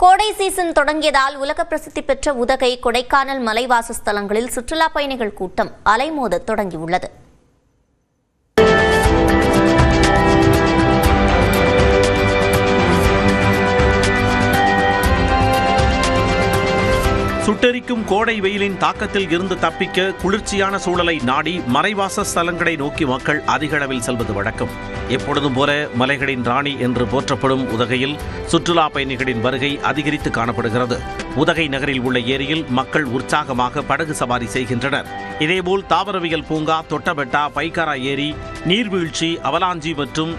கோடை சீசன் தொடங்கியதால் உலக பிரசித்தி பெற்ற உதகை, கொடைக்கானல் மலைவாசஸ்தலங்களில் சுற்றுலா பயணிகள் கூட்டம் அலைமோத தொடங்கியுள்ளது. சுட்டெரிக்கும் கோடை வெயிலின் தாக்கத்தில் இருந்து தப்பிக்க குளிர்ச்சியான சூழலை நாடி மலைவாச ஸ்தலங்களை நோக்கி மக்கள் அதிக அளவில் செல்வது வழக்கம். எப்பொழுதும் போல மலைகளின் ராணி என்று போற்றப்படும் உதகையில் சுற்றுலா பயணிகளின் வருகை அதிகரித்து காணப்படுகிறது. உதகை நகரில் உள்ள ஏரியில் மக்கள் உற்சாகமாக படகு சவாரி செய்கின்றனர். இதேபோல் தாவரவியல் பூங்கா, தொட்டபெட்டா, பைக்காரா ஏரி, நீர்வீழ்ச்சி, அவலாஞ்சி மற்றும்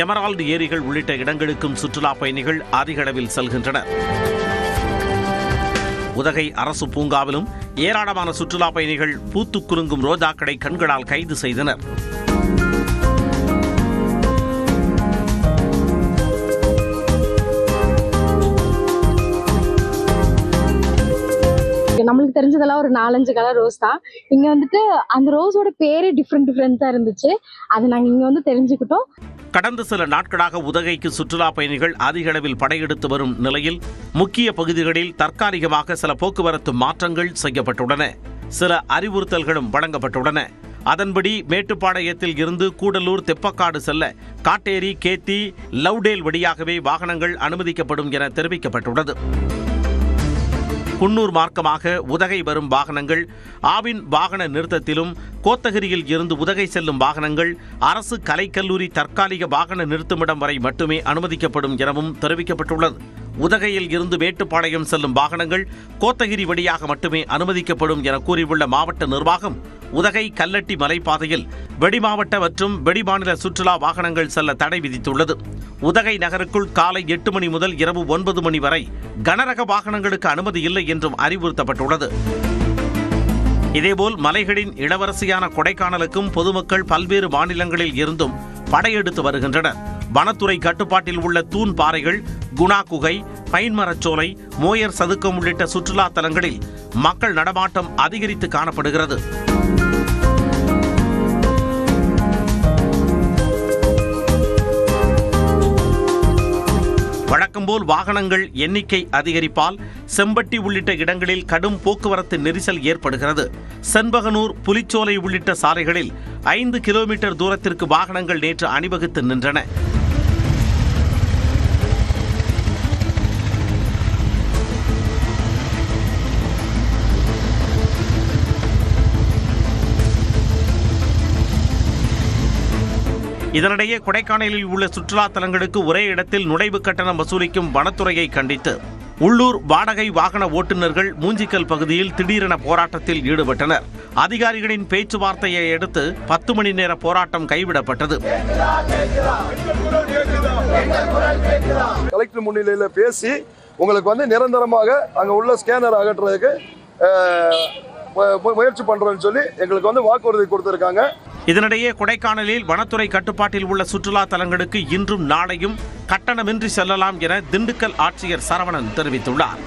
எமரால்டு ஏரிகள் உள்ளிட்ட இடங்களுக்கும் சுற்றுலா பயணிகள் அதிக அளவில் செல்கின்றனர். உதகை அரசு பூங்காவிலும் ஏராளமான சுற்றுலா பயணிகள் பூத்து குலுங்கும் ரோஜாக்களை கண்களால் கைது செய்தனர். நம்மளுக்கு தெரிஞ்சதெல்லாம் ஒரு 4-5 கலர் ரோஸ் தான். இங்க வந்துட்டு அந்த ரோஸோட பேரே டிஃப்ரெண்டா இருந்துச்சு. அது நாங்க இங்க வந்து தெரிஞ்சுக்கிட்டோம். கடந்த சில நாட்களாக உதகைக்கு சுற்றுலா பயணிகள் அதிக அளவில் படையெடுத்து வரும் நிலையில் முக்கிய பகுதிகளில் தற்காலிகமாக சில போக்குவரத்து மாற்றங்கள் செய்யப்பட்டுள்ளன. சில அறிவுறுத்தல்களும் வழங்கப்பட்டுள்ளன. அதன்படி மேட்டுப்பாளையத்தில் இருந்து கூடலூர், தெப்பக்காடு செல்ல காட்டேரி, கேத்தி, லவ்டேல் வழியாகவே வாகனங்கள் அனுமதிக்கப்படும் என தெரிவிக்கப்பட்டுள்ளது. குன்னூர் மார்க்கமாக உதகை வரும் வாகனங்கள் ஆவின் வாகன நிறுத்தத்திலும், கோத்தகிரியில் இருந்து உதகை செல்லும் வாகனங்கள் அரசு கலைக்கல்லூரி தற்காலிக வாகன நிறுத்துமிடம் வரை மட்டுமே அனுமதிக்கப்படும் எனவும் தெரிவிக்கப்பட்டுள்ளது. உதகையில் இருந்து மேட்டுப்பாளையம் செல்லும் வாகனங்கள் கோத்தகிரி வழியாக மட்டுமே அனுமதிக்கப்படும் என கூறியுள்ள மாவட்ட நிர்வாகம், உதகை கல்லட்டி மலைப்பாதையில் வெளிமாவட்ட மற்றும் வெளிமாநில சுற்றுலா வாகனங்கள் செல்ல தடை விதித்துள்ளது. உதகை நகருக்குள் காலை 8 மணி முதல் இரவு 9 மணி வரை கனரக வாகனங்களுக்கு அனுமதி இல்லை என்றும் அறிவுறுத்தப்பட்டுள்ளது. இதேபோல் மலைகளின் இளவரசியான கொடைக்கானலுக்கும் பொதுமக்கள் பல்வேறு மாநிலங்களில் இருந்தும் படையெடுத்து வருகின்றனர். வனத்துறை கட்டுப்பாட்டில் உள்ள தூண் பாறைகள், குணா குகை, பைன்மரச்சோலை, மோயர் சதுக்கம் உள்ளிட்ட சுற்றுலா தலங்களில் மக்கள் நடமாட்டம் அதிகரித்து காணப்படுகிறது. வழக்கம்போல் வாகனங்கள் எண்ணிக்கை அதிகரிப்பால் செம்பட்டி உள்ளிட்ட இடங்களில் கடும் போக்குவரத்து நெரிசல் ஏற்படுகிறது. செண்பகனூர், புலிச்சோலை உள்ளிட்ட சாலைகளில் 5 கிலோமீட்டர் தூரத்திற்கு வாகனங்கள் நேற்று அணிவகுத்து நின்றன. இதனிடையே கொடைக்கானலில் உள்ள சுற்றுலா தலங்களுக்கு ஒரே இடத்தில் நுழைவு கட்டணம் வசூலிக்கும் வனத்துறையை கண்டித்து உள்ளூர் வாடகை வாகன ஓட்டுநர்கள் மூஞ்சிக்கல் பகுதியில் திடீரென போராட்டத்தில் ஈடுபட்டனர். அதிகாரிகளின் பேச்சுவார்த்தையை அடுத்து 10 மணி நேர போராட்டம் கைவிடப்பட்டது. கலெக்டர் முன்னிலையில் பேசி உங்களுக்கு நிரந்தரமாக அங்க உள்ள ஸ்கேனர் அகற்றுறதுக்கு முயற்சி பண்றோம்னு சொல்லி எங்களுக்கு வாக்குறுதி கொடுத்திருக்காங்க. இதனிடையே கொடைக்கானலில் வனத்துறை கட்டுப்பாட்டில் உள்ள சுற்றுலா தலங்களுக்கு இன்றும் நாளையும் கட்டணமின்றி செல்லலாம் என திண்டுக்கல் ஆட்சியர் சரவணன் தெரிவித்துள்ளார்.